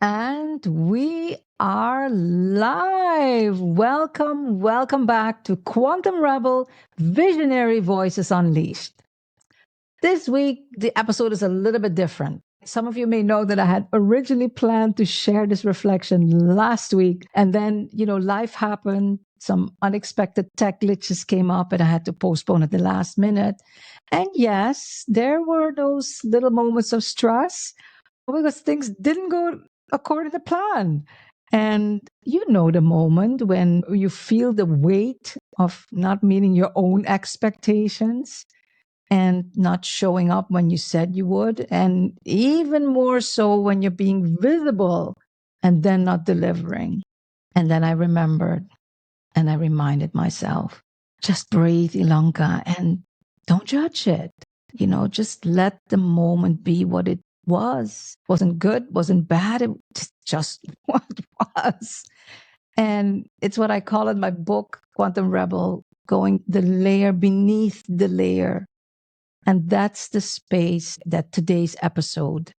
And we are live. Welcome back to Quantum Rebel Visionary Voices Unleashed. This week, the episode is a little bit different. Some of you may know that I had originally planned to share this reflection last week. And then, life happened. Some unexpected tech glitches came up and I had to postpone at the last minute. And yes, there were those little moments of stress because things didn't go according to plan. And you know the moment when you feel the weight of not meeting your own expectations and not showing up when you said you would. And even more so when you're being visible and then not delivering. And then I remembered and I reminded myself, just breathe, Ilonka, and don't judge it. Just let the moment be what it was. Wasn't good, wasn't bad. It just what was. And it's what I call in my book, Quantum Rebel, going the layer beneath the layer. And that's the space that today's episode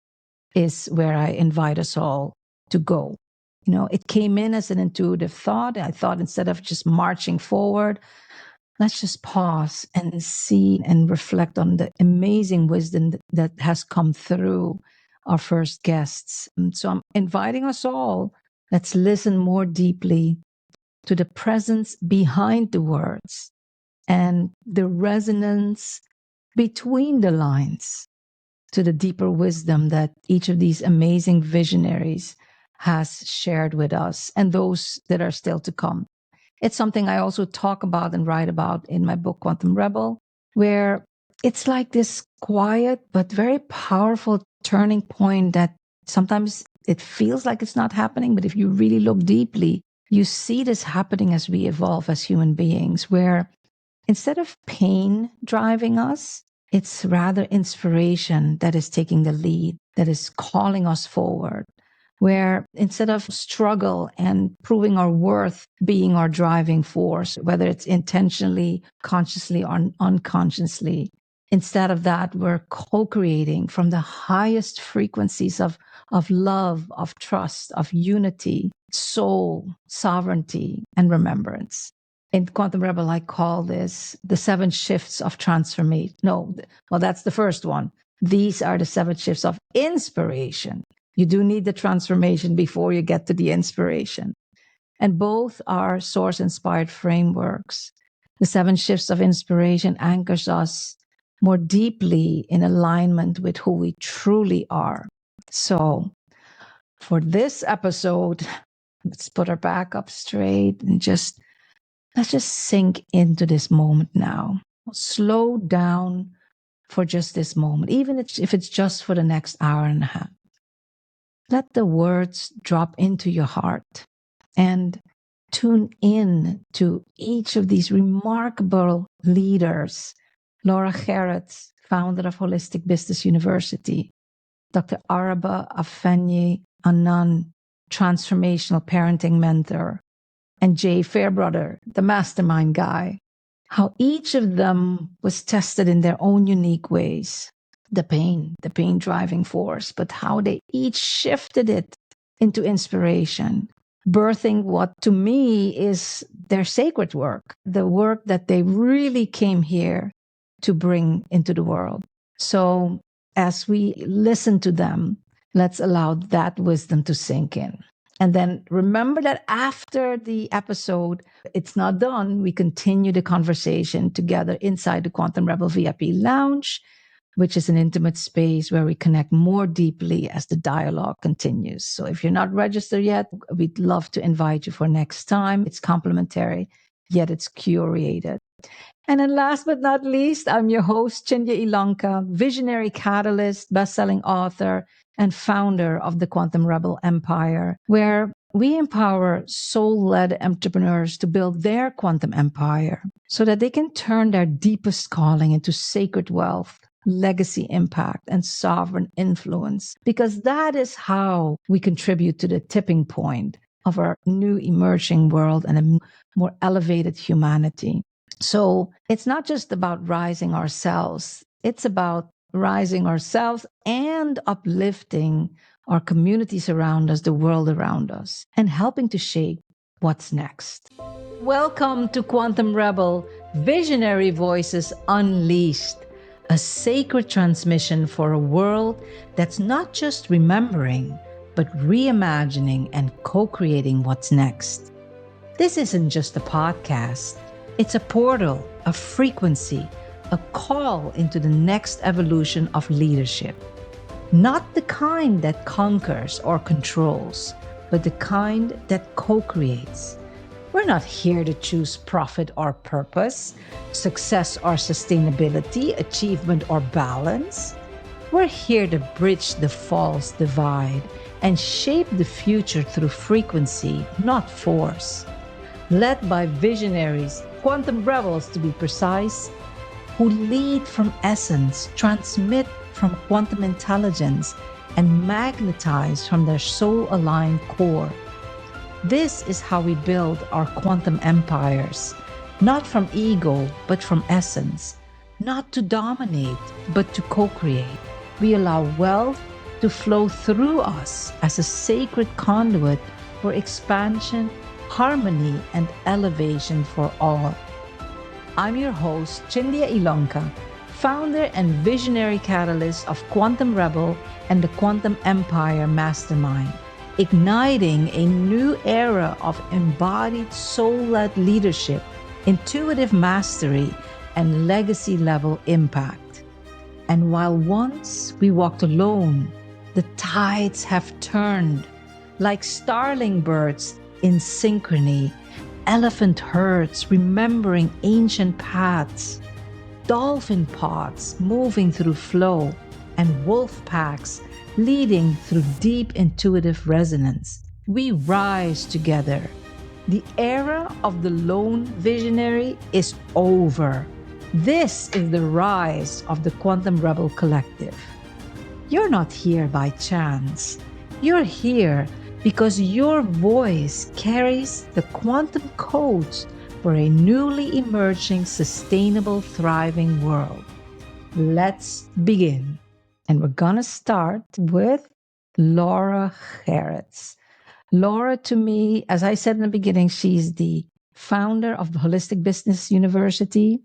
is where I invite us all to go. It came in as an intuitive thought. I thought instead of just marching forward, let's just pause and see and reflect on the amazing wisdom that has come through our first guests. And so I'm inviting us all, let's listen more deeply to the presence behind the words and the resonance between the lines, to the deeper wisdom that each of these amazing visionaries has shared with us and those that are still to come. It's something I also talk about and write about in my book, Quantum Rebel, where it's like this quiet but very powerful turning point that sometimes it feels like it's not happening. But if you really look deeply, you see this happening as we evolve as human beings, where instead of pain driving us, it's rather inspiration that is taking the lead, that is calling us forward. Where instead of struggle and proving our worth being our driving force, whether it's intentionally, consciously, or unconsciously, instead of that, we're co-creating from the highest frequencies of love, of trust, of unity, soul, sovereignty, and remembrance. In Quantum Rebel, I call this the 7 shifts of transformation. No, well, that's the first one. These are the 7 shifts of inspiration. You do need the transformation before you get to the inspiration. And both are source-inspired frameworks. The 7 shifts of inspiration anchors us more deeply in alignment with who we truly are. So for this episode, let's put our back up straight and let's just sink into this moment now. Slow down for just this moment, even if it's just for the next hour and a half. Let the words drop into your heart and tune in to each of these remarkable leaders. Laura Gerrits, founder of Holistic Business University. Dr. Araba Afenyi-Annan, transformational parenting mentor. And Jay Fairbrother, the mastermind guy. How each of them was tested in their own unique ways. The pain driving force, but how they each shifted it into inspiration, birthing what to me is their sacred work, the work that they really came here to bring into the world. So as we listen to them, let's allow that wisdom to sink in. And then remember that after the episode, it's not done. We continue the conversation together inside the Quantum Rebel VIP Lounge, which is an intimate space where we connect more deeply as the dialogue continues. So if you're not registered yet, we'd love to invite you for next time. It's complimentary, yet it's curated. And then last but not least, I'm your host, Chindia Ilonka, visionary catalyst, best-selling author, and founder of the Quantum Rebel Empire, where we empower soul-led entrepreneurs to build their quantum empire so that they can turn their deepest calling into sacred wealth, legacy impact, and sovereign influence, because that is how we contribute to the tipping point of our new emerging world and a more elevated humanity. So it's not just about rising ourselves. It's about rising ourselves and uplifting our communities around us, the world around us, and helping to shape what's next. Welcome to Quantum Rebel Visionary Voices Unleashed, a sacred transmission for a world that's not just remembering, but reimagining and co creating what's next. This isn't just a podcast, it's a portal, a frequency, a call into the next evolution of leadership. Not the kind that conquers or controls, but the kind that co creates. We're not here to choose profit or purpose, success or sustainability, achievement or balance. We're here to bridge the false divide and shape the future through frequency, not force. Led by visionaries, quantum rebels to be precise, who lead from essence, transmit from quantum intelligence, and magnetize from their soul aligned core. This is how we build our quantum empires, not from ego, but from essence, not to dominate, but to co create. We allow wealth to flow through us as a sacred conduit for expansion, harmony, and elevation for all. I'm your host, Chindia Ilonka, founder and visionary catalyst of Quantum Rebel and the Quantum Empire Mastermind, igniting a new era of embodied soul-led leadership, intuitive mastery, and legacy-level impact. And while once we walked alone, the tides have turned like starling birds in synchrony, elephant herds remembering ancient paths, dolphin pods moving through flow, and wolf packs leading through deep intuitive resonance. We rise together. The era of the lone visionary is over. This is the rise of the Quantum Rebel Collective. You're not here by chance. You're here because your voice carries the quantum codes for a newly emerging, sustainable, thriving world. Let's begin. And we're going to start with Laura Gerrits. Laura, to me, as I said in the beginning, she's the founder of the Holistic Business University,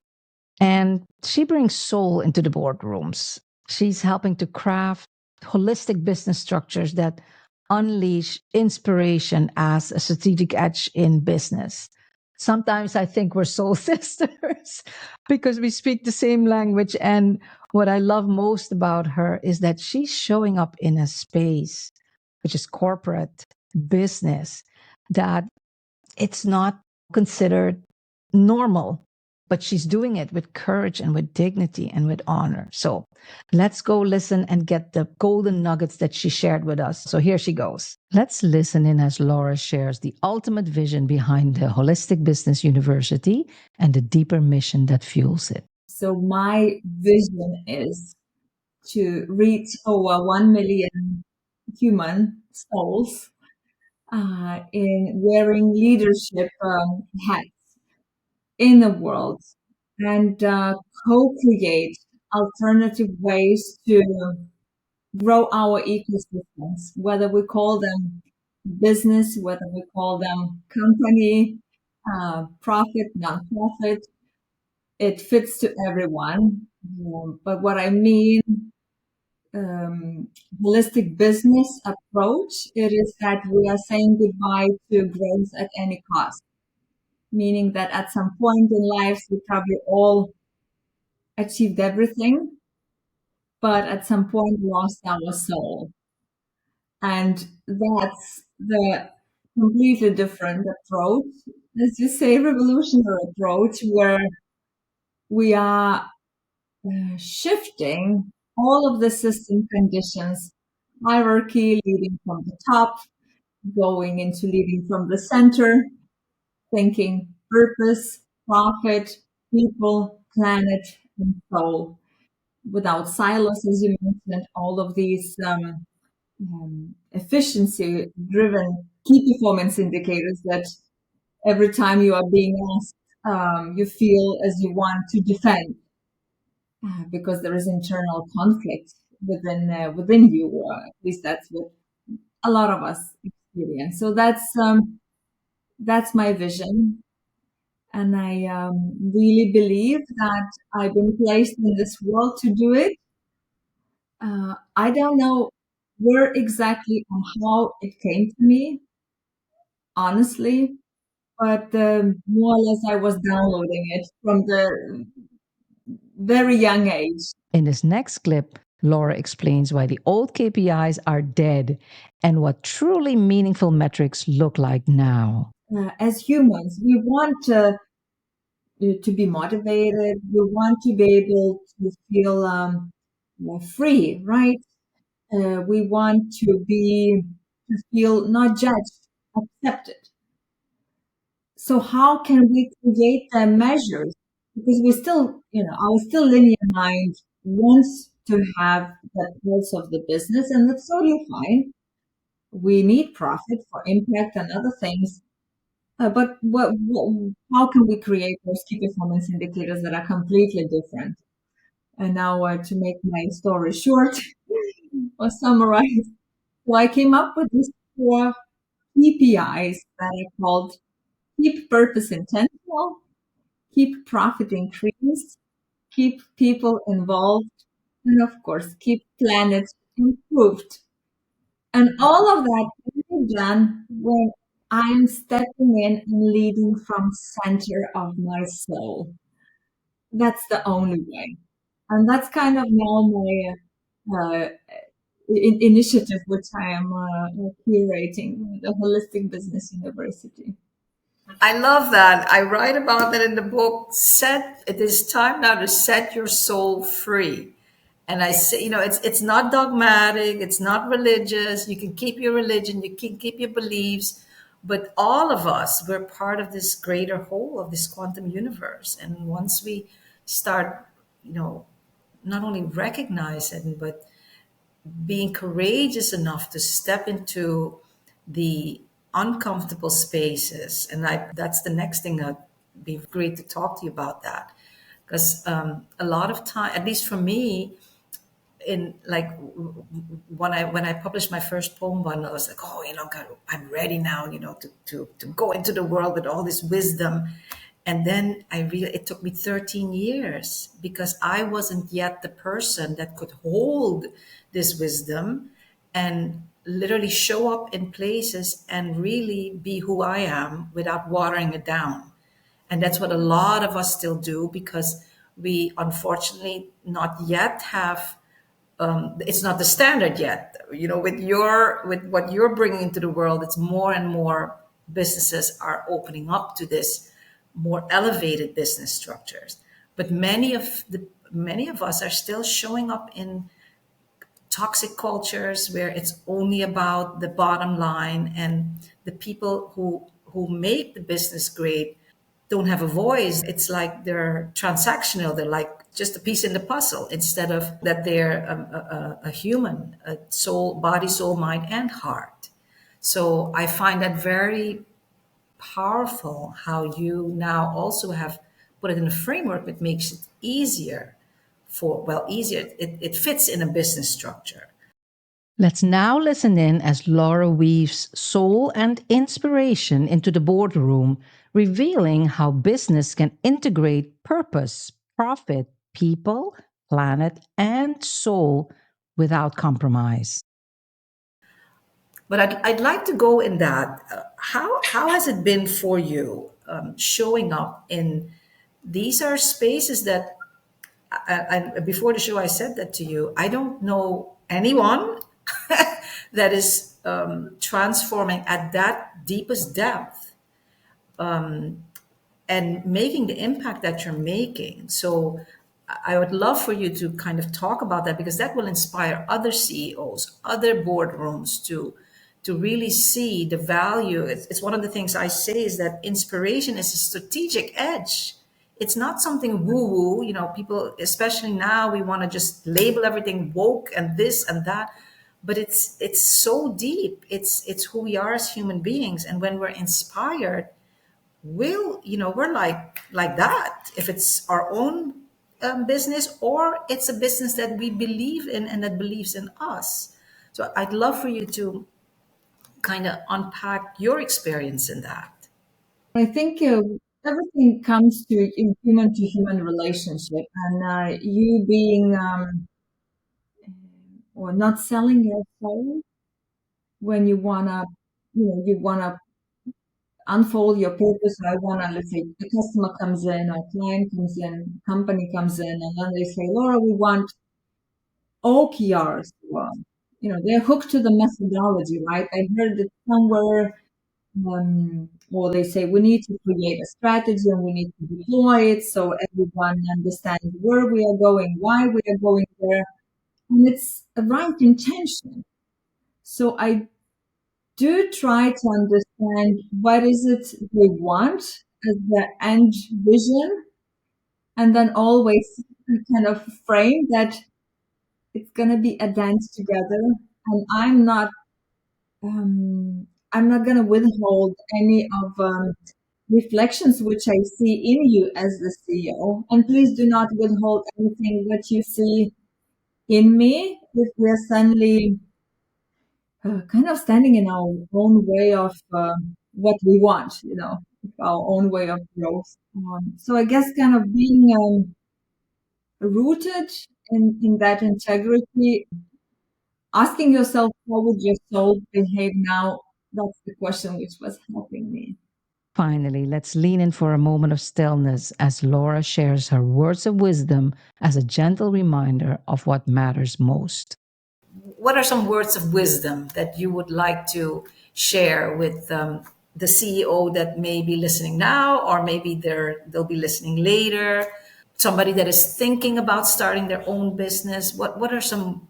and she brings soul into the boardrooms. She's helping to craft holistic business structures that unleash inspiration as a strategic edge in business. Sometimes I think we're soul sisters because we speak the same language. And what I love most about her is that she's showing up in a space, which is corporate business, that it's not considered normal, but she's doing it with courage and with dignity and with honor. So let's go listen and get the golden nuggets that she shared with us. So here she goes. Let's listen in as Laura shares the ultimate vision behind the Holistic Business University and the deeper mission that fuels it. So my vision is to reach over 1 million human souls in wearing leadership hats in the world and co-create alternative ways to grow our ecosystems, whether we call them business, whether we call them company, profit, nonprofit. It fits to everyone. But what I mean, um, holistic business approach, it is that we are saying goodbye to growth at any cost, meaning that at some point in life, we probably all achieved everything, but at some point lost our soul. And that's the completely different approach. Let's just say revolutionary approach where we are shifting all of the system conditions, hierarchy leading from the top, going into leading from the center, thinking purpose, profit, people, planet, and soul. Without silos, as you mentioned, all of these efficiency driven key performance indicators that every time you are being asked, you feel as you want to defend because there is internal conflict within you. At least that's what a lot of us experience. So that's my vision. And I really believe that I've been placed in this world to do it. I don't know where exactly and how it came to me, honestly, but more or less I was downloading it from the very young age. In this next clip, Laura explains why the old KPIs are dead and what truly meaningful metrics look like now. As humans, we want to be motivated. We want to be able to feel free, right? We want to feel not judged, accepted. So how can we create the measures? Because we still, our still linear mind wants to have the pulse of the business, and that's totally fine. We need profit for impact and other things. But how can we create those key performance indicators that are completely different? And now, to make my story short or summarize, so I came up with these four KPIs that are called keep purpose intentional, keep profit increased, keep people involved, and of course, keep planet improved. And all of that can be done when I'm stepping in and leading from center of my soul. That's the only way. And that's kind of now my initiative, which I am curating, the Holistic Business University. I love that. I write about that in the book. It is time now to set your soul free. And I say, it's not dogmatic, it's not religious. You can keep your religion, you can keep your beliefs, but all of us, we're part of this greater whole of this quantum universe. And once we start, not only recognizing, but being courageous enough to step into the uncomfortable spaces, and that's the next thing. I'd be great to talk to you about that, because a lot of time, at least for me, in like when I published my first poem bundle, I was like, oh, God, I'm ready now, to go into the world with all this wisdom. And then it took me 13 years because I wasn't yet the person that could hold this wisdom and literally show up in places and really be who I am without watering it down. And that's what a lot of us still do because we unfortunately not yet have, it's not the standard yet. With what you're bringing into the world, it's more and more businesses are opening up to this more elevated business structures. But many of us are still showing up in toxic cultures where it's only about the bottom line, and the people who make the business great don't have a voice. It's like they're transactional. They're like just a piece in the puzzle instead of that they're a human, a soul, body, soul, mind, and heart. So I find that very powerful how you now also have put it in a framework that makes it easier easier. It fits in a business structure. Let's now listen in as Laura weaves soul and inspiration into the boardroom, revealing how business can integrate purpose, profit, people, planet, and soul without compromise. But I'd like to go in that. How has it been for you showing up in these are spaces that before the show I said that to you. I don't know anyone that is transforming at that deepest depth and making the impact that you're making. So I would love for you to kind of talk about that because that will inspire other CEOs, other boardrooms to really see the value. It's one of the things I say is that inspiration is a strategic edge. It's not something woo woo. People, especially now, we want to just label everything woke and this and that, but it's so deep. It's who we are as human beings, and when we're inspired, we're like that. If it's our own business or it's a business that we believe in and that believes in us. So I'd love for you to kind of unpack your experience in that. I think everything comes to human relationship, and you being or not selling your soul when you wanna unfold your purpose. I wanna, let's say, the customer comes in, or client comes in, company comes in, and then they say, Laura, we want OKRs. Well, they're hooked to the methodology, right? I heard it somewhere. Or they say we need to create a strategy and we need to deploy it so everyone understands where we are going, why we are going there, and it's a right intention. So I do try to understand what is it they want as the end vision, and then always kind of frame that it's going to be a dance together, and I'm not going to withhold any of reflections which I see in you as the CEO. And please do not withhold anything what you see in me if we're suddenly kind of standing in our own way of what we want, our own way of growth. So I guess kind of being rooted in that integrity, asking yourself, how would your soul behave now? That's the question which was helping me. Finally, let's lean in for a moment of stillness as Laura shares her words of wisdom as a gentle reminder of what matters most. What are some words of wisdom that you would like to share with the CEO that may be listening now, or maybe they'll be listening later? Somebody that is thinking about starting their own business. What are some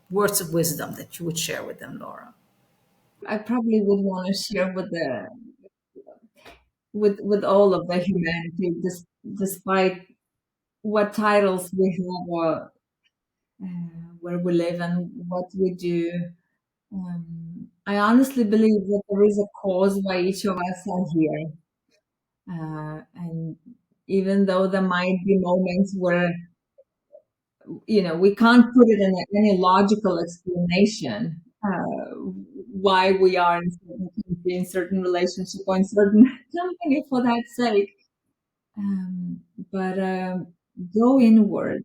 words of wisdom that you would share with them, Laura? I probably would want to share with all of the humanity, despite what titles we have, or where we live and what we do. I honestly believe that there is a cause why each of us are here, and even though there might be moments where we can't put it in any logical explanation, why we are in certain country, in certain relationship, or in certain company for that sake. Um, but go inward,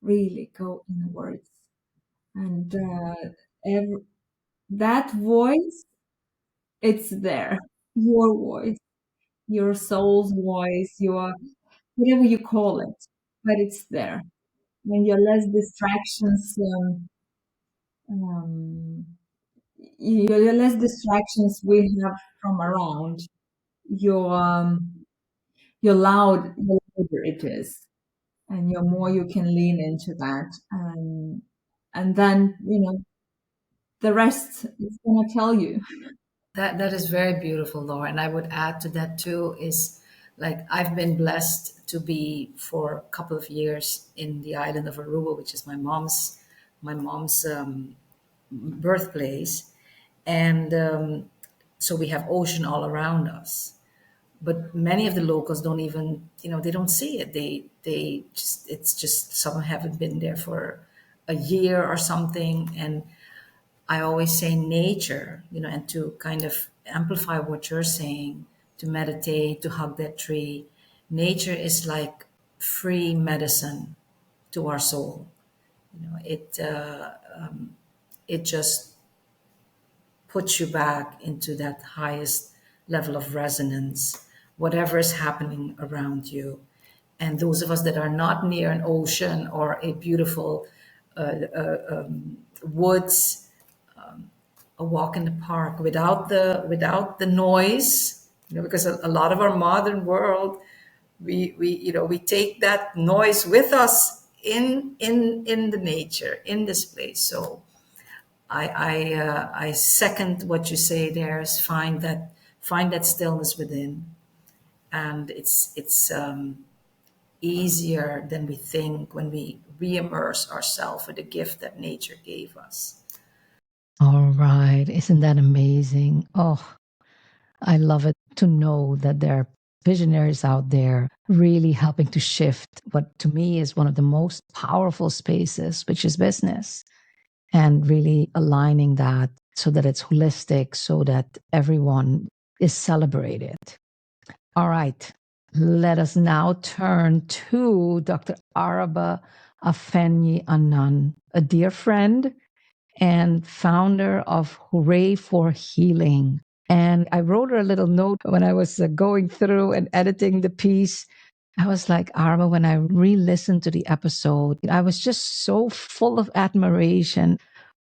really go inwards. And ev- that voice, it's there. Your voice, your soul's voice, your whatever you call it, but it's there. When you're less distractions, um, you're less distractions we have from around, you're you're louder it is, and you're more you can lean into that, and then the rest is gonna tell you. That is very beautiful, Laura. And I would add to that too is like I've been blessed to be for a couple of years in the island of Aruba, which is my mom's birthplace, and so we have ocean all around us. But many of the locals don't even they don't see it. They just it's just some haven't been there for a year or something, and I always say nature, and to kind of amplify what you're saying, to meditate, to hug that tree. Nature is like free medicine to our soul. It just puts you back into that highest level of resonance, whatever is happening around you. And those of us that are not near an ocean or a beautiful woods, a walk in the park without the noise, because a lot of our modern world, we take that noise with us in the nature in this place. So I second what you say there is find that stillness within, and it's easier than we think when we re-immerse ourselves with the gift that nature gave us. All right. Isn't that amazing? Oh, I love it to know that there are visionaries out there really helping to shift what to me is one of the most powerful spaces, which is business, and really aligning that so that it's holistic, so that everyone is celebrated. All right. Let us now turn to Dr. Araba Afenyi-Annan, a dear friend and founder of Hooray for Healing. And I wrote her a little note when I was going through and editing the piece. I was like, Araba, when I re-listened to the episode, I was just so full of admiration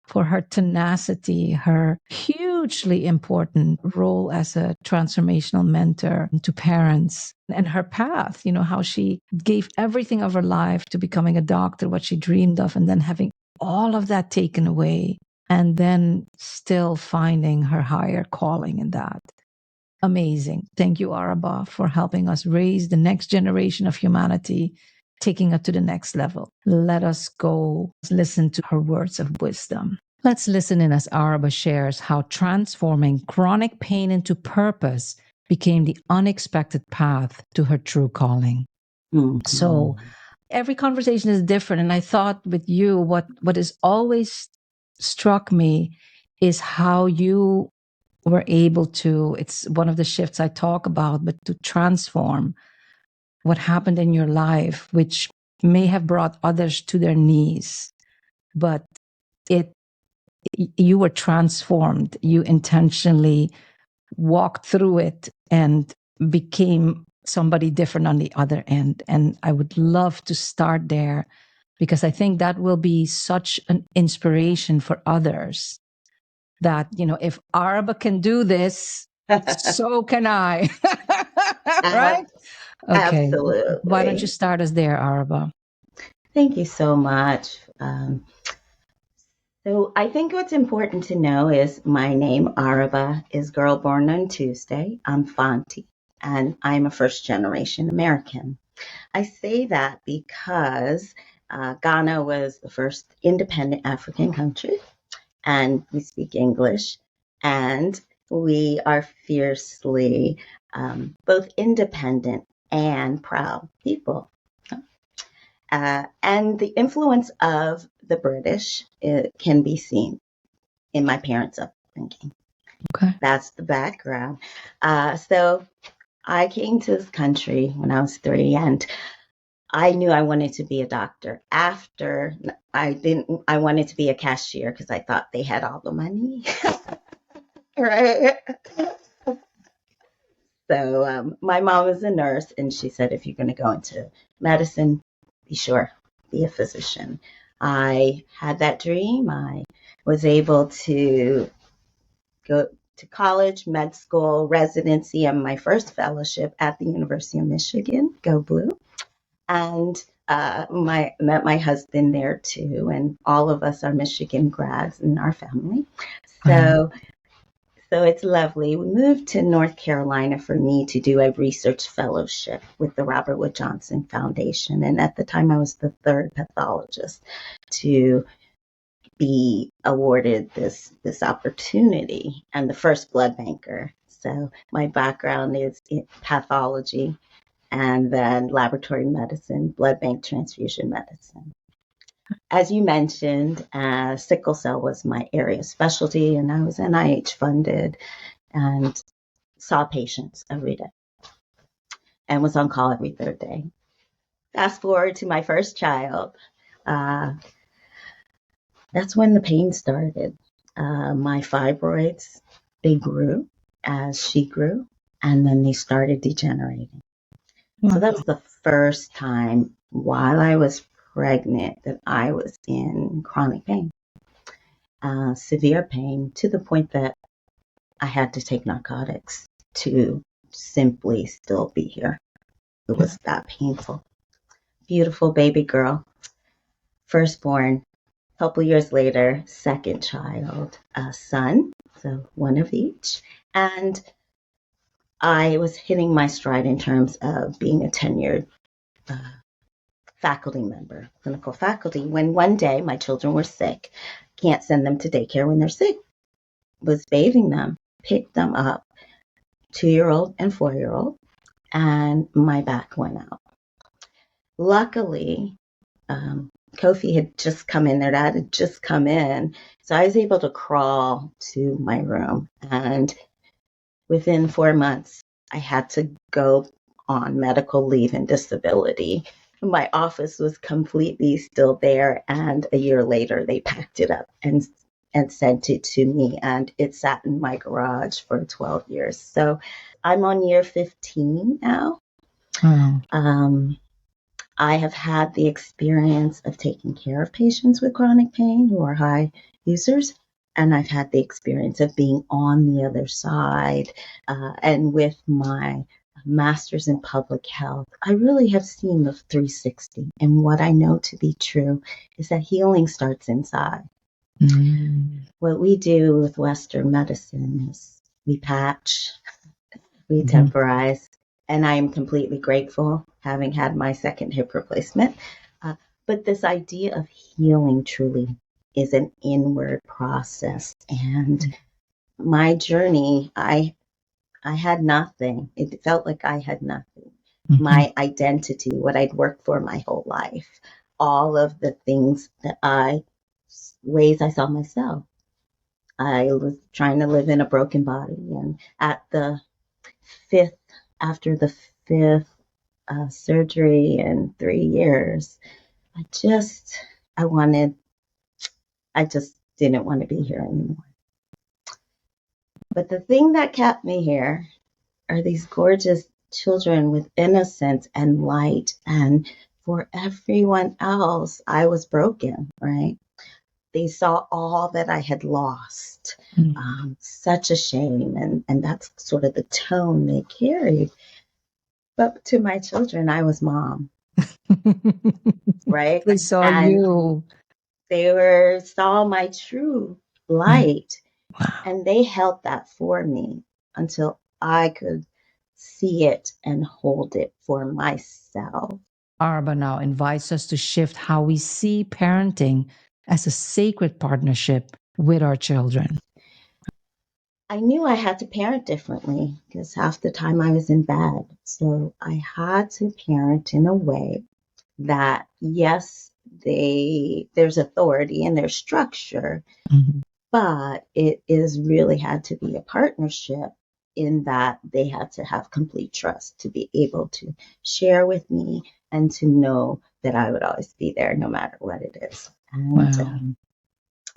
for her tenacity, her hugely important role as a transformational mentor to parents, and her path, how she gave everything of her life to becoming a doctor, what she dreamed of, and then having all of that taken away, and then still finding her higher calling in that. Amazing. Thank you, Araba, for helping us raise the next generation of humanity, taking it to the next level. Let us go listen to her words of wisdom. Let's listen in as Araba shares how transforming chronic pain into purpose became the unexpected path to her true calling. Mm-hmm. So every conversation is different. And I thought with you, what has always struck me is how you were able to, it's one of the shifts I talk about, but to transform what happened in your life, which may have brought others to their knees, but you were transformed. You intentionally walked through it and became somebody different on the other end. And I would love to start there, because I think that will be such an inspiration for others that, if Araba can do this, so can I. Right? Okay. Absolutely. Why don't you start us there, Araba? Thank you so much. So I think what's important to know is my name, Araba, is girl born on Tuesday. I'm Fanti, and I'm a first-generation American. I say that because Ghana was the first independent African country, and we speak English, and we are fiercely both independent and proud people. And the influence of the British can be seen in my parents' upbringing. Okay. That's the background. So I came to this country when I was 3, and I knew I wanted to be a doctor. After I wanted to be a cashier because I thought they had all the money. Right. So my mom was a nurse, and she said, if you're going to go into medicine, be sure, be a physician. I had that dream. I was able to go to college, med school, residency, and my first fellowship at the University of Michigan, Go Blue. And met my husband there too, and all of us are Michigan grads in our family. So it's lovely. We moved to North Carolina for me to do a research fellowship with the Robert Wood Johnson Foundation. And at the time, I was the 3rd pathologist to be awarded this opportunity, and the first blood banker. So my background is in pathology, and then laboratory medicine, blood bank transfusion medicine. As you mentioned, sickle cell was my area of specialty, and I was NIH funded and saw patients every day and was on call every 3rd day. Fast forward to my first child. That's when the pain started. My fibroids, they grew as she grew, and then they started degenerating. So that was the first time while I was pregnant that I was in chronic pain, severe pain, to the point that I had to take narcotics to simply still be here. It was that painful. Beautiful baby girl, firstborn. A couple years later, second child, a son, so one of each. And I was hitting my stride in terms of being a tenured faculty member, clinical faculty, when one day my children were sick. Can't send them to daycare when they're sick. Was bathing them, picked them up, 2-year-old and 4-year-old, and my back went out. Luckily, Kofi had just come in, their dad had just come in. So I was able to crawl to my room. And within 4 months, I had to go on medical leave and disability. My office was completely still there. And a year later, they packed it up and sent it to me. And it sat in my garage for 12 years. So I'm on year 15 now. Wow. I have had the experience of taking care of patients with chronic pain who are high users, and I've had the experience of being on the other side. And with my master's in public health, I really have seen the 360. And what I know to be true is that healing starts inside. What we do with Western medicine is we patch, we temporize, and I am completely grateful, having had my second hip replacement. But this idea of healing truly is an inward process. And my journey, I had nothing. It felt like I had nothing. My identity, what I'd worked for my whole life, all of the things ways I saw myself. I was trying to live in a broken body. And after the fifth surgery in 3 years, I just didn't want to be here anymore. But the thing that kept me here are these gorgeous children with innocence and light. And for everyone else, I was broken, right? They saw all that I had lost. Such a shame. And that's sort of the tone they carried. But to my children, I was mom, right? They saw And you. they saw my true light. Wow. And they held that for me until I could see it and hold it for myself. Araba now invites us to shift how we see parenting as a sacred partnership with our children. I knew I had to parent differently because half the time I was in bed. So I had to parent in a way that, yes, there's authority and there's structure, but it is really had to be a partnership in that they had to have complete trust to be able to share with me and to know that I would always be there no matter what it is. And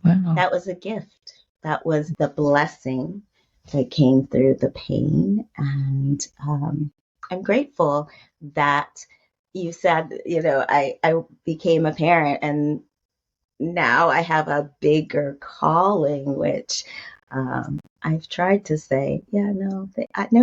that was a gift. That was the blessing that came through the pain. And I'm grateful that you said, I became a parent and now I have a bigger calling, which I've tried to say, no,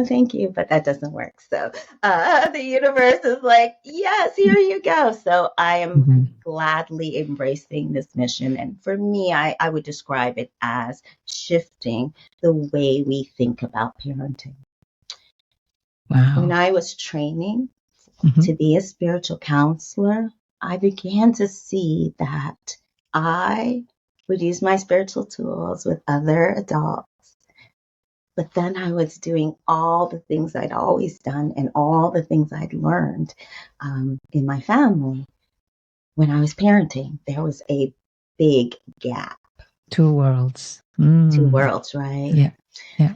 thank you, but that doesn't work. So the universe is like, yes, here you go. So I am gladly embracing this mission. And for me, I would describe it as shifting the way we think about parenting. Wow. When I was training to be a spiritual counselor, I began to see that I would use my spiritual tools with other adults, but then I was doing all the things I'd always done and all the things I'd learned in my family. When I was parenting, there was a big gap. Two worlds. Two worlds, right? Yeah.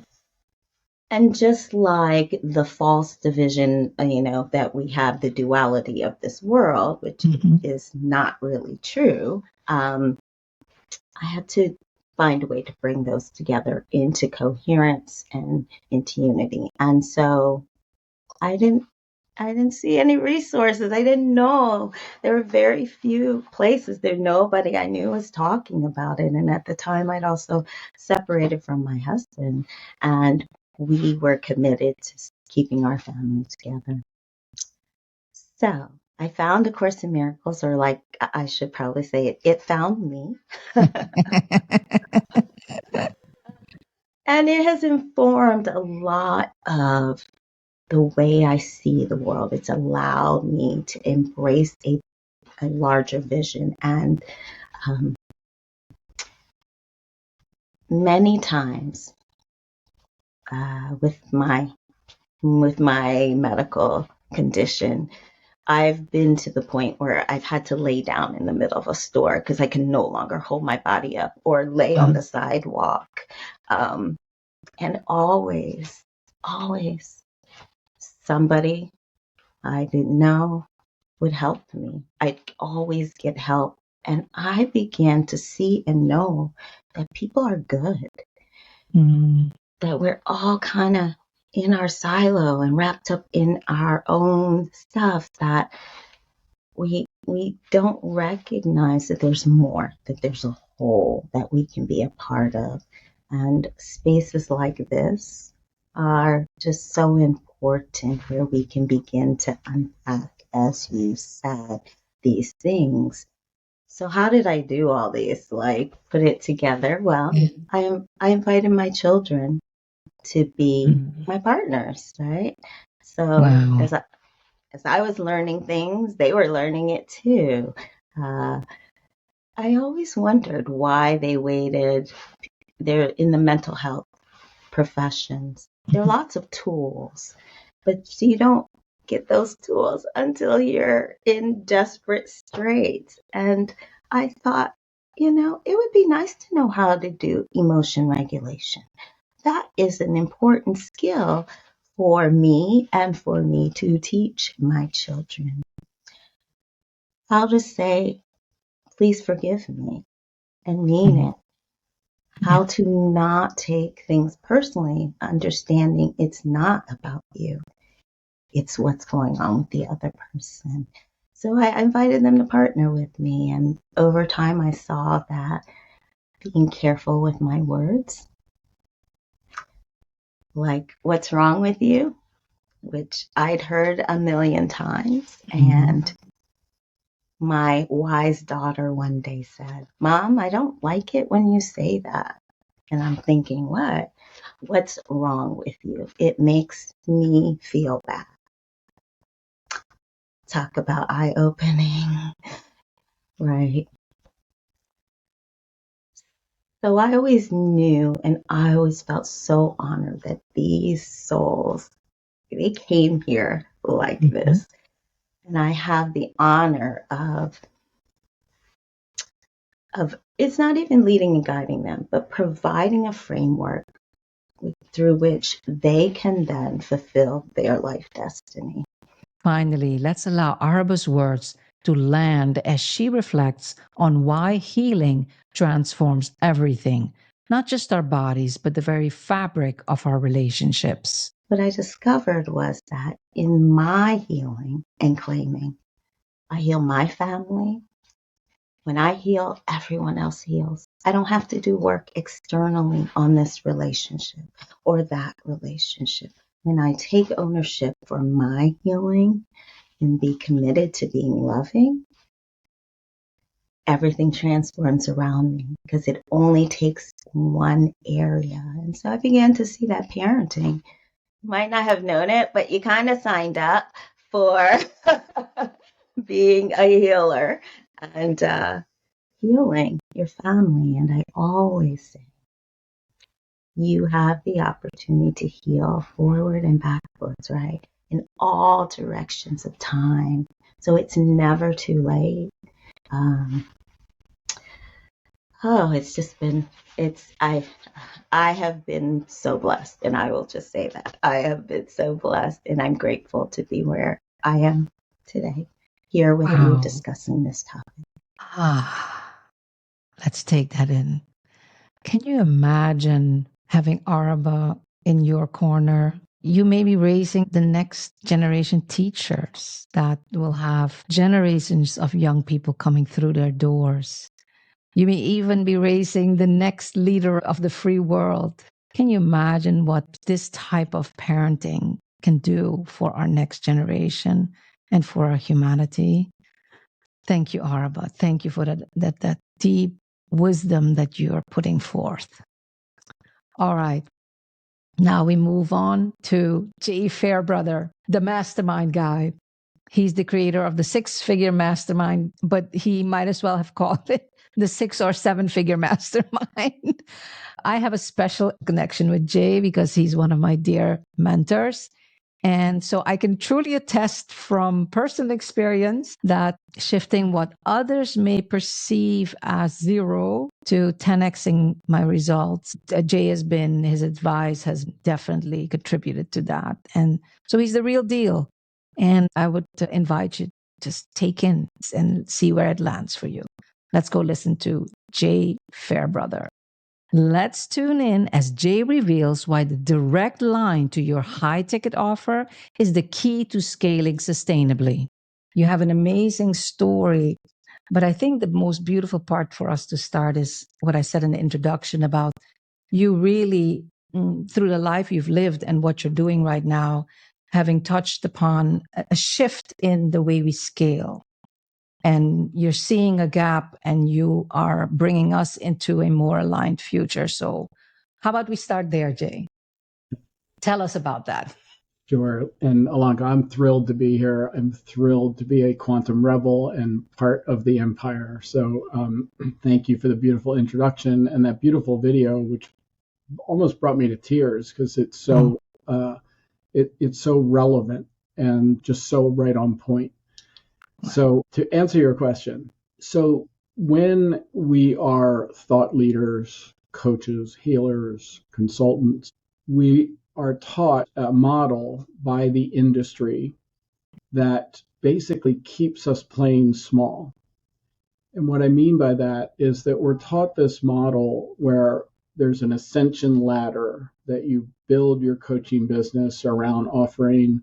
And just like the false division, that we have the duality of this world, which is not really true, I had to find a way to bring those together into coherence and into unity. And so I didn't see any resources. I didn't know. There were very few places. Nobody I knew was talking about it. And at the time, I'd also separated from my husband. And we were committed to keeping our family together. So I found A Course in Miracles, or like I should probably say it found me. And it has informed a lot of the way I see the world. It's allowed me to embrace a larger vision. And many times with my medical condition, I've been to the point where I've had to lay down in the middle of a store because I can no longer hold my body up, or lay on the sidewalk. And always somebody I didn't know would help me. I'd always get help. And I began to see and know that people are good, that we're all kind of in our silo and wrapped up in our own stuff, that we don't recognize that there's more, that there's a whole that we can be a part of. And spaces like this are just so important, where we can begin to unpack, as you said, these things. So how did I do all these? Like, put it together? Well, I invited my children to be my partners, right? So as I was learning things, they were learning it too. I always wondered why they waited. They're in the mental health professions. There are lots of tools, but you don't get those tools until you're in desperate straits. And I thought, it would be nice to know how to do emotion regulation. That is an important skill for me, and for me to teach my children. How to say, please forgive me, and mean it. How to not take things personally, understanding it's not about you. It's what's going on with the other person. So I invited them to partner with me. And over time, I saw that being careful with my words, like, what's wrong with you? Which I'd heard a million times. And my wise daughter one day said, Mom, I don't like it when you say that. And I'm thinking, what? What's wrong with you? It makes me feel bad. Talk about eye-opening, right? So I always knew, and I always felt so honored that these souls, they came here like this. And I have the honor of it's not even leading and guiding them, but providing a framework through which they can then fulfill their life destiny. Finally, let's allow Araba's words to land as she reflects on why healing transforms everything, not just our bodies, but the very fabric of our relationships. What I discovered was that in my healing and claiming, I heal my family. When I heal, everyone else heals. I don't have to do work externally on this relationship or that relationship. When I take ownership for my healing and be committed to being loving, everything transforms around me, because it only takes one area. And so I began to see that parenting, you might not have known it, but you kind of signed up for being a healer and healing your family. And I always say, you have the opportunity to heal forward and backwards, right? In all directions of time. So it's never too late. It's just been, I have been so blessed, and I will just say that. I have been so blessed, and I'm grateful to be where I am today, here with you discussing this topic. Let's take that in. Can you imagine having Araba in your corner? You may be raising the next generation teachers that will have generations of young people coming through their doors. You may even be raising the next leader of the free world. Can you imagine what this type of parenting can do for our next generation and for our humanity? Thank you, Araba. Thank you for that deep wisdom that you are putting forth. All right. Now we move on to Jay Fairbrother, the mastermind guy. He's the creator of the 6-figure mastermind, but he might as well have called it the 6 or 7-figure mastermind. I have a special connection with Jay because he's one of my dear mentors. And so I can truly attest from personal experience that shifting what others may perceive as zero to 10xing my results, Jay his advice has definitely contributed to that. And so he's the real deal. And I would invite you to just take in and see where it lands for you. Let's go listen to Jay Fairbrother. Let's tune in as Jay reveals why the direct line to your high ticket offer is the key to scaling sustainably. You have an amazing story, but I think the most beautiful part for us to start is what I said in the introduction about you really, through the life you've lived and what you're doing right now, having touched upon a shift in the way we scale, and you're seeing a gap and you are bringing us into a more aligned future. So, how about we start there, Jay? Tell us about that. Sure. And Ilonka, I'm thrilled to be here. I'm thrilled to be a quantum rebel and part of the empire. So thank you for the beautiful introduction and that beautiful video, which almost brought me to tears because it's so it's so relevant and just so right on point. So to answer your question, so when we are thought leaders, coaches, healers, consultants, we are taught a model by the industry that basically keeps us playing small. And what I mean by that is that we're taught this model where there's an ascension ladder that you build your coaching business around offering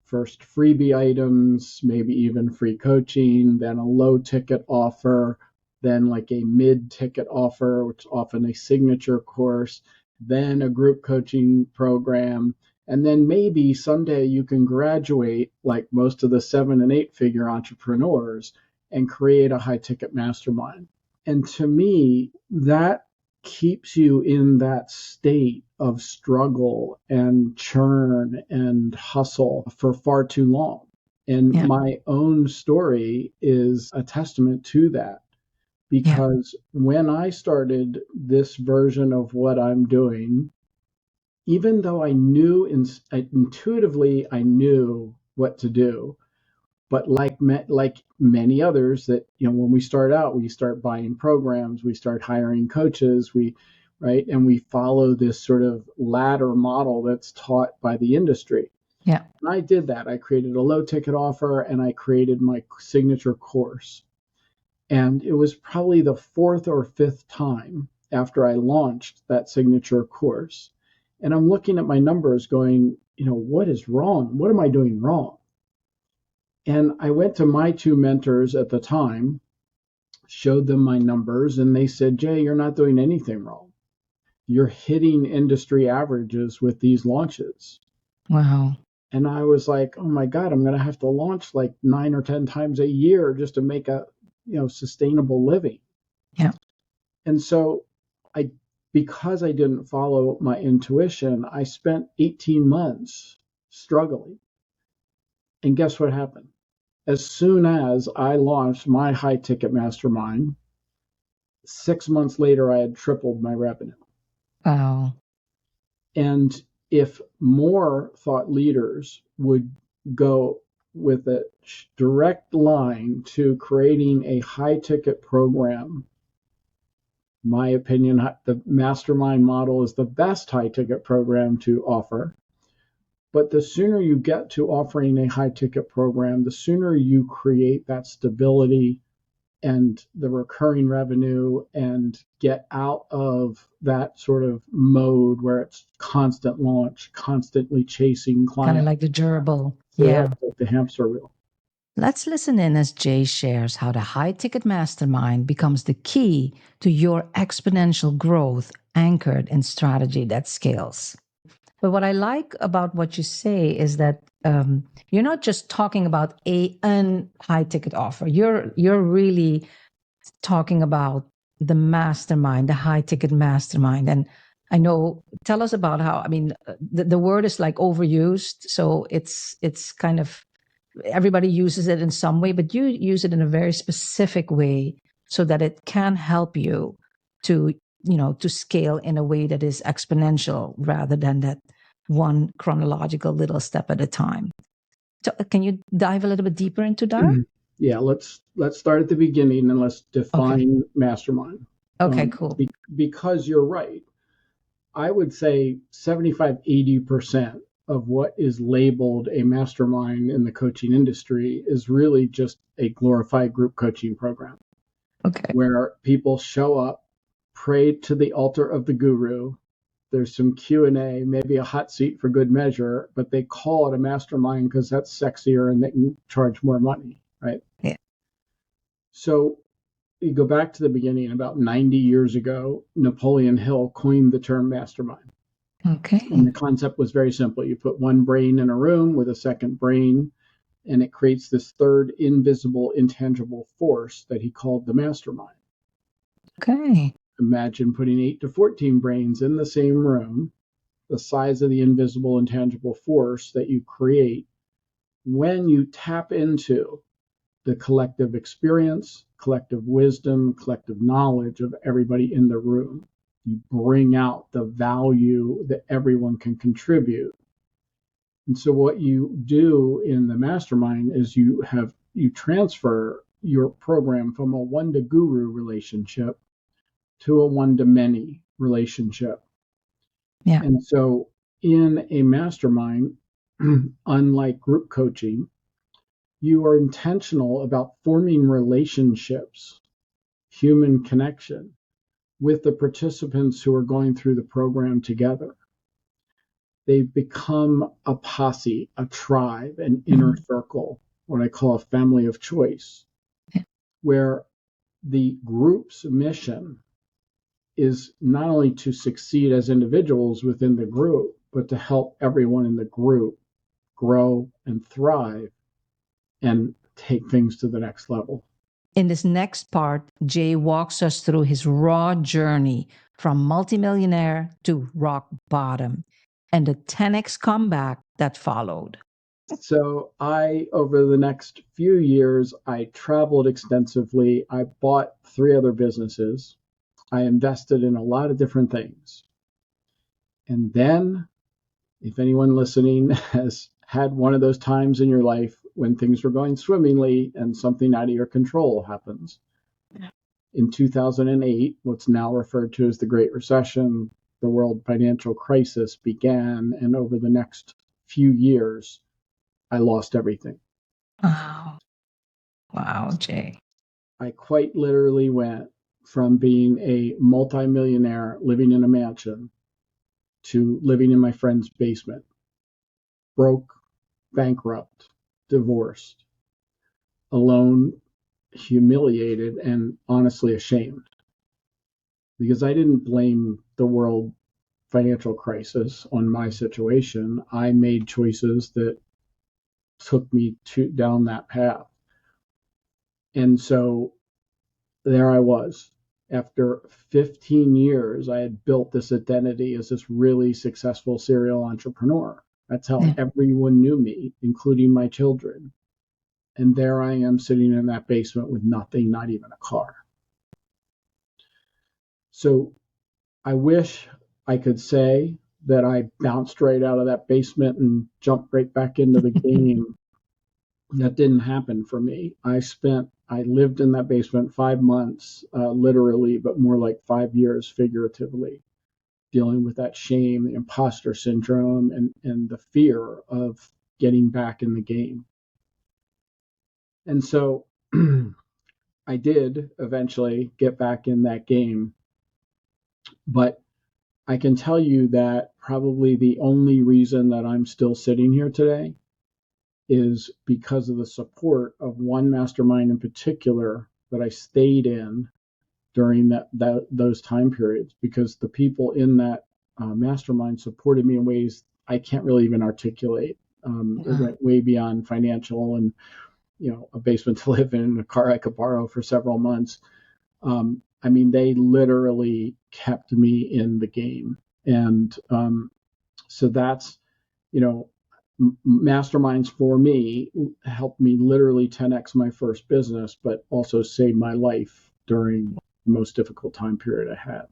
first freebie items, maybe even free coaching, then a low ticket offer, then like a mid ticket offer, which is often a signature course, then a group coaching program. And then maybe someday you can graduate like most of the 7 and 8 figure entrepreneurs and create a high ticket mastermind. And to me, that keeps you in that state of struggle and churn and hustle for far too long. And my own story is a testament to that. Because when I started this version of what I'm doing, even though I knew intuitively, I knew what to do. But like many others that, when we start out, we start buying programs, we start hiring coaches, and we follow this sort of ladder model that's taught by the industry. Yeah. And I did that. I created a low ticket offer and I created my signature course. And it was probably the 4th or 5th time after I launched that signature course. And I'm looking at my numbers going, what is wrong? What am I doing wrong? And I went to my 2 mentors at the time, showed them my numbers, and they said, Jay, you're not doing anything wrong. You're hitting industry averages with these launches. Wow. And I was like, oh my God, I'm going to have to launch like 9 or 10 times a year just to make a sustainable living. Yeah. And so because I didn't follow my intuition, I spent 18 months struggling. And guess what happened? As soon as I launched my high ticket mastermind, 6 months later, I had tripled my revenue. Wow. And if more thought leaders would go with a direct line to creating a high ticket program, my opinion, the mastermind model is the best high ticket program to offer. But the sooner you get to offering a high ticket program, the sooner you create that stability and the recurring revenue and get out of that sort of mode where it's constant launch, constantly chasing clients. Kind of like the gerbil. Like the hamster wheel. Let's listen in as Jay shares how the high ticket mastermind becomes the key to your exponential growth anchored in strategy that scales. But what I like about what you say is that you're not just talking about an high ticket offer. You're really talking about the mastermind, the high ticket mastermind. And I know, tell us about how, the word is like overused. So it's kind of, everybody uses it in some way, but you use it in a very specific way so that it can help you to scale in a way that is exponential rather than that one chronological little step at a time. So can you dive a little bit deeper into that? Yeah, let's start at the beginning and let's define mastermind. Okay, cool. Because you're right. I would say 75-80% of what is labeled a mastermind in the coaching industry is really just a glorified group coaching program. Okay. Where people show up, pray to the altar of the guru. There's some Q&A, maybe a hot seat for good measure, but they call it a mastermind because that's sexier and they can charge more money, right? Yeah. So you go back to the beginning, about 90 years ago, Napoleon Hill coined the term mastermind. Okay. And the concept was very simple. You put one brain in a room with a second brain, and it creates this third invisible, intangible force that he called the mastermind. Okay. Imagine putting 8 to 14 brains in the same room, the size of the invisible, intangible force that you create when you tap into the collective experience, collective wisdom, collective knowledge of everybody in the room. You bring out the value that everyone can contribute. And so what you do in the mastermind is you transfer your program from a one-to-guru relationship to a one-to-many relationship. Yeah. And so in a mastermind, unlike group coaching, you are intentional about forming relationships, human connection, with the participants who are going through the program together. They become a posse, a tribe, an inner circle, what I call a family of choice, where the group's mission is not only to succeed as individuals within the group, but to help everyone in the group grow and thrive and take things to the next level. In this next part, Jay walks us through his raw journey from multimillionaire to rock bottom and the 10x comeback that followed. So over the next few years, I traveled extensively. I bought 3 other businesses. I invested in a lot of different things. And then, if anyone listening has had one of those times in your life when things were going swimmingly and something out of your control happens. In 2008, what's now referred to as the Great Recession, the world financial crisis began, and over the next few years, I lost everything. Wow. Wow, Jay. I quite literally went from being a multimillionaire living in a mansion to living in my friend's basement, broke, bankrupt, divorced, alone, humiliated, and honestly ashamed. Because I didn't blame the world financial crisis on my situation. I made choices that took me down that path. And so there I was. After 15 years, I had built this identity as this really successful serial entrepreneur. That's how everyone knew me, including my children. And there I am sitting in that basement with nothing, not even a car. So I wish I could say that I bounced right out of that basement and jumped right back into the game. That didn't happen for me. I lived in that basement 5 months, literally, but more like 5 years figuratively, dealing with that shame, the imposter syndrome, and the fear of getting back in the game. And so I did eventually get back in that game. But I can tell you that probably the only reason that I'm still sitting here today is because of the support of one mastermind in particular that I stayed in during those time periods, because the people in that mastermind supported me in ways I can't really even articulate. It went way beyond financial and, a basement to live in, a car I could borrow for several months. They literally kept me in the game. And so that's, masterminds for me helped me literally 10x my first business, but also saved my life during the most difficult time period I had.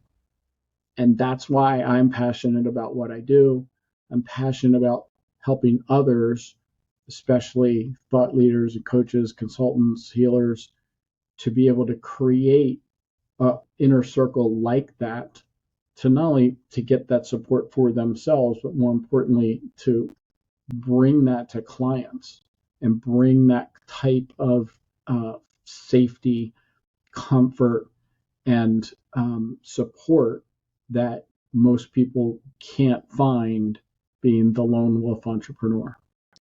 And that's why I'm passionate about what I do. I'm passionate about helping others, especially thought leaders and coaches, consultants, healers, to be able to create an inner circle like that, to not only to get that support for themselves, but more importantly, to bring that to clients and bring that type of safety, comfort, and support that most people can't find being the lone wolf entrepreneur.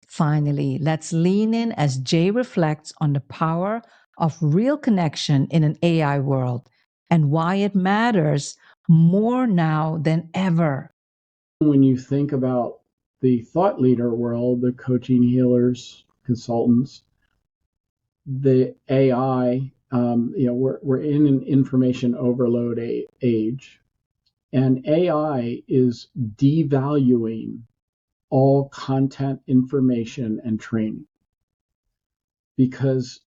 Finally, let's lean in as Jay reflects on the power of real connection in an AI world and why it matters more now than ever. When you think about the thought leader world, the coaching, healers, consultants, the AI, we're in an information overload age, and AI is devaluing all content, information, and training, because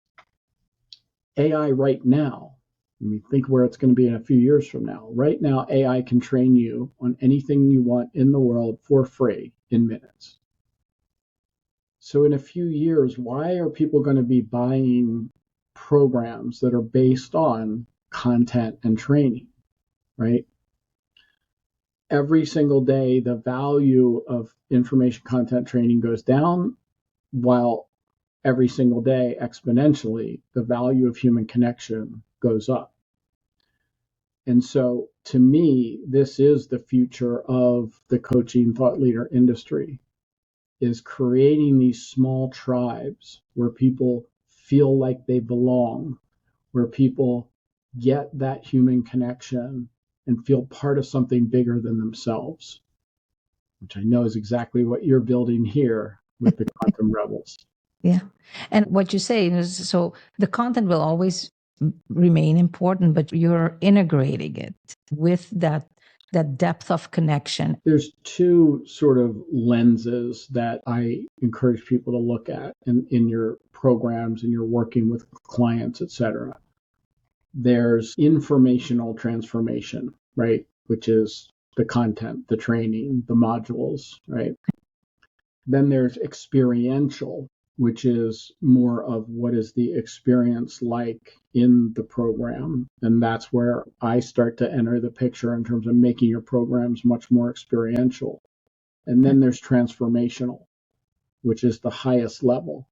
AI right now, I mean, think where it's going to be in a few years from now. Right now, AI can train you on anything you want in the world for free in minutes. So in a few years, why are people going to be buying programs that are based on content and training, right? Every single day, the value of information, content, training goes down, while every single day, exponentially, the value of human connection goes up. And so, to me, this is the future of the coaching thought leader industry, is creating these small tribes where people feel like they belong, where people get that human connection and feel part of something bigger than themselves, which I know is exactly what you're building here with the Quantum Rebels. Yeah. And what you say is, so the content will always remain important, but you're integrating it with that depth of connection. There's two sort of lenses that I encourage people to look at in your programs and you're working with clients, etc. There's informational transformation, right? Which is the content, the training, the modules, right? Then there's experiential, which is more of what is the experience like in the program. And that's where I start to enter the picture in terms of making your programs much more experiential. And then there's transformational, which is the highest level,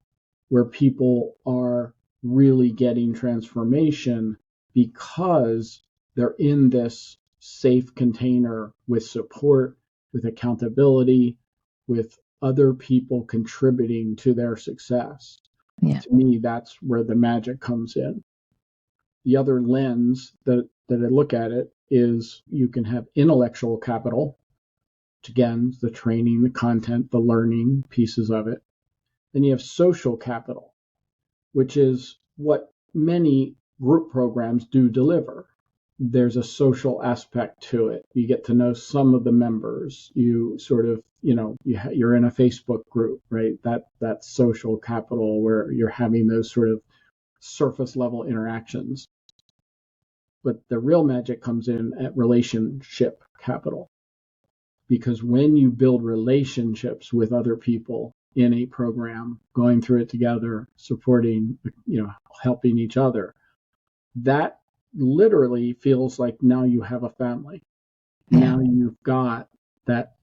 where people are really getting transformation because they're in this safe container with support, with accountability, with other people contributing to their success. Yeah. To me, that's where the magic comes in. The other lens that I look at it is you can have intellectual capital, which again, the training, the content, the learning pieces of it. Then you have social capital, which is what many group programs do deliver. There's a social aspect to it. You get to know some of the members. You sort of, you're in a Facebook group, right? That's social capital, where you're having those sort of surface level interactions. But the real magic comes in at relationship capital, because when you build relationships with other people in a program, going through it together, supporting, helping each other, that literally feels like now you have a family. Yeah. Now you've got that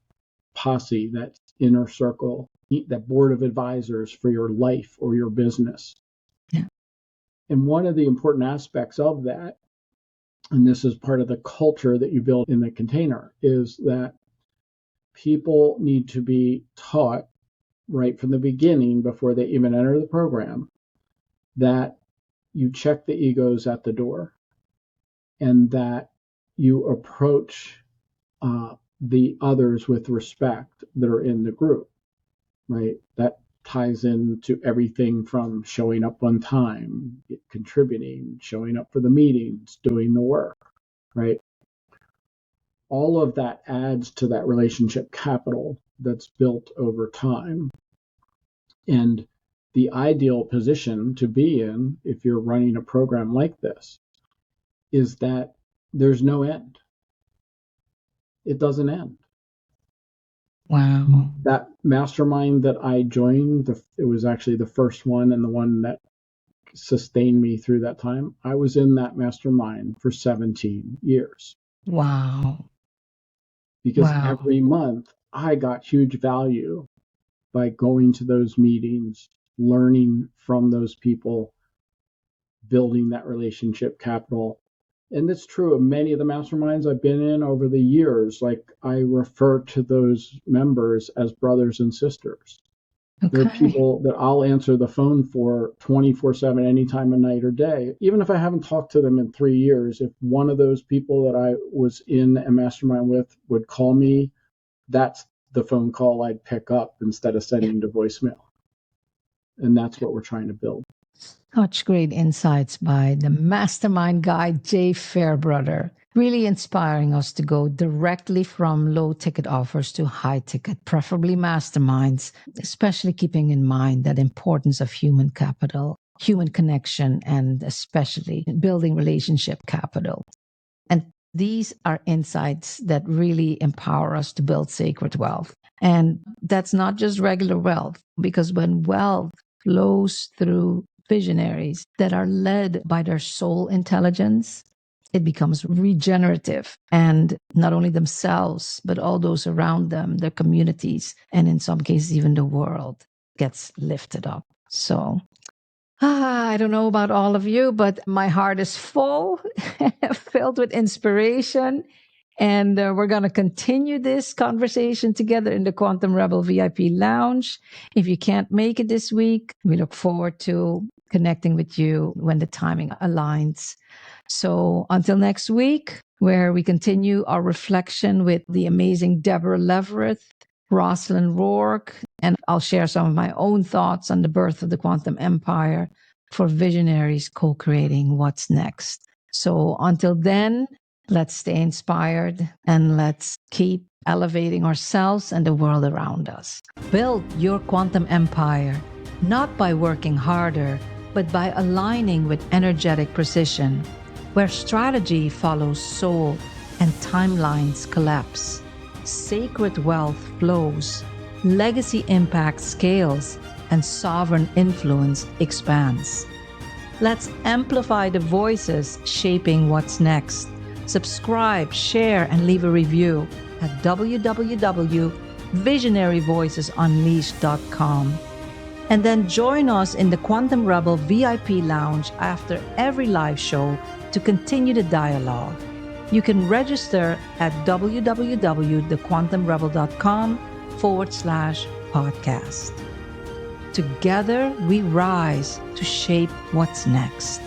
posse, that inner circle, that board of advisors for your life or your business. Yeah. And one of the important aspects of that, and this is part of the culture that you build in the container, is that people need to be taught right from the beginning, before they even enter the program, that you check the egos at the door, and that you approach the others with respect that are in the group, right? That ties into everything from showing up on time, contributing, showing up for the meetings, doing the work, right? All of that adds to that relationship capital that's built over time. And the ideal position to be in, if you're running a program like this, is that there's no end. It doesn't end. Wow. That mastermind that I joined, it was actually the first one and the one that sustained me through that time. I was in that mastermind for 17 years Wow. because Wow. every month I got huge value by going to those meetings, learning from those people, building that relationship capital. And it's true of many of the masterminds I've been in over the years. Like, I refer to those members as brothers and sisters. They're Okay. people that I'll answer the phone for 24/7, any time of night or day. Even if I haven't talked to them in 3 years, if one of those people that I was in a mastermind with would call me, that's the phone call I'd pick up instead of sending to voicemail. And that's what we're trying to build. Such great insights by the mastermind guy, Jay Fairbrother, really inspiring us to go directly from low ticket offers to high ticket, preferably masterminds, especially keeping in mind that importance of human capital, human connection, and especially building relationship capital. And these are insights that really empower us to build sacred wealth. And that's not just regular wealth, because when wealth flows through visionaries that are led by their soul intelligence, it becomes regenerative. And not only themselves, but all those around them, their communities, and in some cases, even the world gets lifted up. So I don't know about all of you, but my heart is full, filled with inspiration. And we're going to continue this conversation together in the Quantum Rebel VIP Lounge. If you can't make it this week, we look forward to connecting with you when the timing aligns. So until next week, where we continue our reflection with the amazing Deborah Leverett, Rosalind Rourke, and I'll share some of my own thoughts on the birth of the quantum empire for visionaries co-creating what's next. So until then, let's stay inspired and let's keep elevating ourselves and the world around us. Build your quantum empire, not by working harder, but by aligning with energetic precision, where strategy follows soul and timelines collapse. Sacred wealth flows, legacy impact scales, and sovereign influence expands. Let's amplify the voices shaping what's next. Subscribe, share, and leave a review at www.visionaryvoicesunleashed.com. And then join us in the Quantum Rebel VIP Lounge after every live show to continue the dialogue. You can register at www.thequantumrebel.com/podcast. Together we rise to shape what's next.